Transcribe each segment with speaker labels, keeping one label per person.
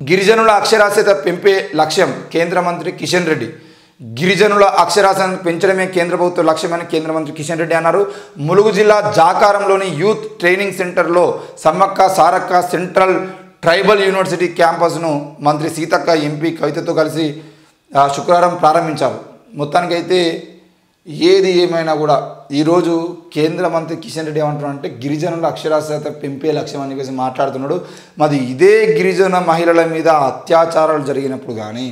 Speaker 1: గిరిజనుల అక్షరాస్యత పెంపే లక్ష్యం కేంద్ర మంత్రి కిషన్ రెడ్డి. గిరిజనుల అక్షరాస్యతను పెంచడమే కేంద్ర ప్రభుత్వ లక్ష్యమని కేంద్ర మంత్రి కిషన్ రెడ్డి అన్నారు. ములుగు జిల్లా జాకారంలోని యూత్ ట్రైనింగ్ సెంటర్లో Sammakka Sarakka central tribal university క్యాంపస్ను మంత్రి సీతక్క ఎంపీ కవితతో కలిసి శుక్రవారం ప్రారంభించారు. మొత్తానికైతే ఏది ఏమైనా కూడా ఈరోజు కేంద్ర మంత్రి కిషన్ రెడ్డి ఏమంటున్నారంటే గిరిజనుల అక్షరాస్యత పెంపే లక్ష్యం అని చెప్పేసి మాట్లాడుతున్నాడు. మరి ఇదే గిరిజన మహిళల మీద అత్యాచారాలు జరిగినప్పుడు కానీ,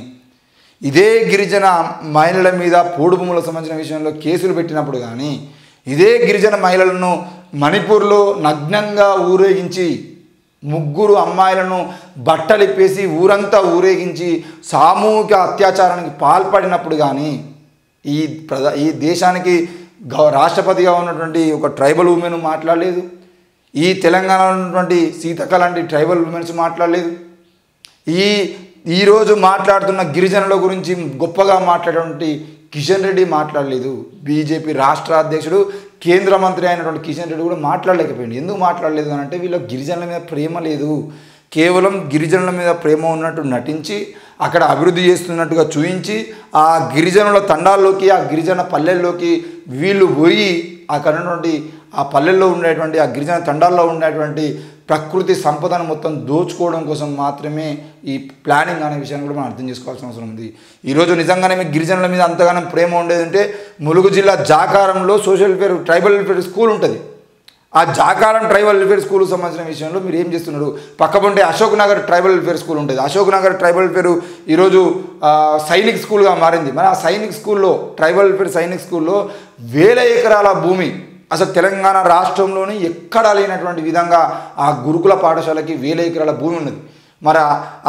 Speaker 1: ఇదే గిరిజన మహిళల మీద పోడు భూములకు సంబంధించిన విషయంలో కేసులు పెట్టినప్పుడు కానీ, ఇదే గిరిజన మహిళలను మణిపూర్లో నగ్నంగా ఊరేగించి ముగ్గురు అమ్మాయిలను బట్టలిప్పేసి ఊరంతా ఊరేగించి సామూహిక అత్యాచారానికి పాల్పడినప్పుడు కానీ ఈ దేశానికి రాష్ట్రపతిగా ఉన్నటువంటి ఒక ట్రైబల్ ఉమెన్ మాట్లాడలేదు. ఈ తెలంగాణలో ఉన్నటువంటి సీతక్క లాంటి ట్రైబల్ ఉమెన్స్ మాట్లాడలేదు. ఈరోజు మాట్లాడుతున్న గిరిజనుల గురించి గొప్పగా మాట్లాడేటువంటి కిషన్ రెడ్డి మాట్లాడలేదు. బీజేపీ రాష్ట్ర అధ్యక్షుడు కేంద్ర మంత్రి అయినటువంటి కిషన్ రెడ్డి కూడా మాట్లాడలేకపోయింది. ఎందుకు మాట్లాడలేదు అని అంటే వీళ్ళకి గిరిజనుల మీద ప్రేమ లేదు. కేవలం గిరిజనుల మీద ప్రేమ ఉన్నట్టు నటించి అక్కడ అభివృద్ధి చేస్తున్నట్టుగా చూపించి ఆ గిరిజనుల తండాల్లోకి, ఆ గిరిజన పల్లెల్లోకి వీళ్ళు పోయి అక్కడ ఉన్నటువంటి ఆ పల్లెల్లో ఉండేటువంటి ఆ గిరిజన తండాల్లో ఉండేటువంటి ప్రకృతి సంపదను మొత్తం దోచుకోవడం కోసం మాత్రమే ఈ ప్లానింగ్ అనే విషయాన్ని కూడా మనం అర్థం చేసుకోవాల్సిన అవసరం ఉంది. ఈరోజు నిజంగానే మీకు గిరిజనుల మీద అంతగానో ప్రేమ ఉండేదంటే ములుగు జిల్లా జాకారంలో social welfare tribal welfare school ఉంటుంది. ఆ జాకారం ట్రైబల్ వెల్ఫేర్ స్కూల్కి సంబంధించిన విషయంలో మీరు ఏం చేస్తున్నారు? పక్కపంటే Ashok Nagar tribal welfare school ఉంటుంది. అశోక్ నగర్ ట్రైబల్ వెల్ఫేర్ ఈరోజు సైనిక్ స్కూల్గా మారింది. మరి ఆ సైనిక్ స్కూల్లో ట్రైబల్ వెల్ఫేర్ సైనిక్ స్కూల్లో 1000 ఎకరాల భూమి అసలు తెలంగాణ రాష్ట్రంలోని ఎక్కడా లేనటువంటి విధంగా ఆ గురుకుల పాఠశాలకి 1000 ఎకరాల భూమి ఉన్నది. మరి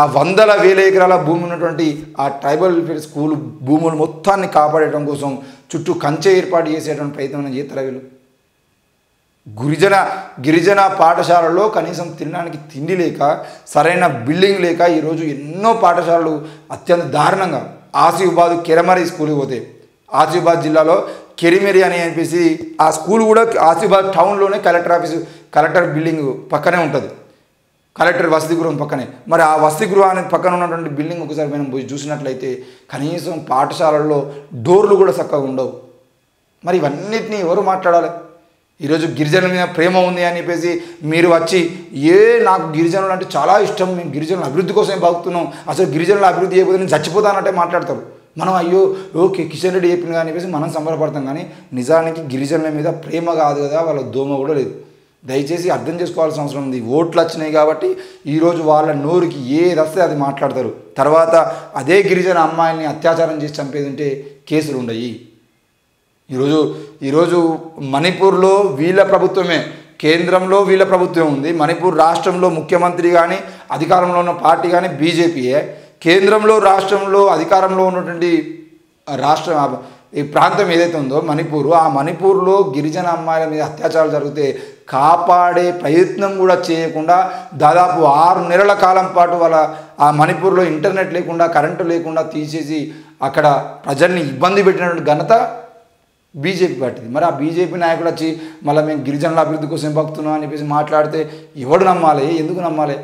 Speaker 1: ఆ 100,000 ఎకరాల భూమి ఉన్నటువంటి ఆ ట్రైబల్ వెల్ఫేర్ స్కూల్ భూములు మొత్తాన్ని కాపాడటం కోసం చుట్టూ కంచె ఏర్పాటు చేసేటువంటి ప్రయత్నం చేస్తారు. వీళ్ళు గిరిజన పాఠశాలలో కనీసం తినడానికి తిండి లేక, సరైన బిల్డింగ్ లేక ఈరోజు ఎన్నో పాఠశాలలు అత్యంత దారుణంగా ఆసిఫాబాద్ కెరమరి స్కూల్కి పోతే, ఆసిఫాబాద్ జిల్లాలో కెరిమెరి అని చెప్పేసి ఆ స్కూల్ కూడా ఆసిఫాబాద్ టౌన్లోనే కలెక్టర్ బిల్డింగ్ పక్కనే ఉంటుంది. కలెక్టర్ వసతి గృహం పక్కనే. మరి ఆ వసతి గృహానికి పక్కన ఉన్నటువంటి బిల్డింగ్ ఒకసారి మనం పోయి చూసినట్లయితే కనీసం పాఠశాలల్లో డోర్లు కూడా చక్కగా ఉండవు. మరి ఇవన్నిటినీ ఎవరు మాట్లాడాలి? ఈరోజు గిరిజనుల మీద ప్రేమ ఉంది అని చెప్పేసి మీరు వచ్చి నాకు గిరిజనులు అంటే చాలా ఇష్టం, మేము గిరిజనుల అభివృద్ధి కోసమే బాగుతున్నాం, అసలు గిరిజనుల అభివృద్ధి చేయకపోతే నేను చచ్చిపోతానంటే మాట్లాడతారు. మనం అయ్యో ఓకే కిషన్ రెడ్డి చెప్పింది అని చెప్పేసి మనం సంబరపడతాం. కానీ నిజానికి గిరిజనుల మీద ప్రేమ కాదు కదా, వాళ్ళ దోమ కూడా లేదు. దయచేసి అర్థం చేసుకోవాల్సిన అవసరం ఉంది. ఓట్లు వచ్చినాయి కాబట్టి ఈరోజు వాళ్ళ నోరుకి ఏది వస్తే అది మాట్లాడతారు. తర్వాత అదే గిరిజన అమ్మాయిల్ని అత్యాచారం చేసి చంపేది ఉంటే కేసులు ఉండయి. ఈరోజు మణిపూర్లో వీళ్ళ ప్రభుత్వమే, కేంద్రంలో వీళ్ళ ప్రభుత్వం ఉంది. మణిపూర్ రాష్ట్రంలో ముఖ్యమంత్రి కానీ అధికారంలో ఉన్న పార్టీ కానీ బీజేపీయే. కేంద్రంలో రాష్ట్రంలో అధికారంలో ఉన్నటువంటి ఈ ప్రాంతం ఏదైతే ఉందో మణిపూరు, ఆ మణిపూర్లో గిరిజన అమ్మాయిల మీద అత్యాచారాలు జరిగితే కాపాడే ప్రయత్నం కూడా చేయకుండా దాదాపు 6 నెలల కాలం పాటు వాళ్ళ ఆ మణిపూర్లో ఇంటర్నెట్ లేకుండా, కరెంటు లేకుండా తీసేసి అక్కడ ప్రజల్ని ఇబ్బంది పెట్టినటువంటి ఘనత బీజేపీ పార్టీది. మరి ఆ బీజేపీ నాయకుడు వచ్చి మళ్ళీ మేము గిరిజనుల అభివృద్ధి కోసం భక్తున్నాం అని చెప్పేసి మాట్లాడితే ఎవడు నమ్మాలి? ఎందుకు నమ్మాలి?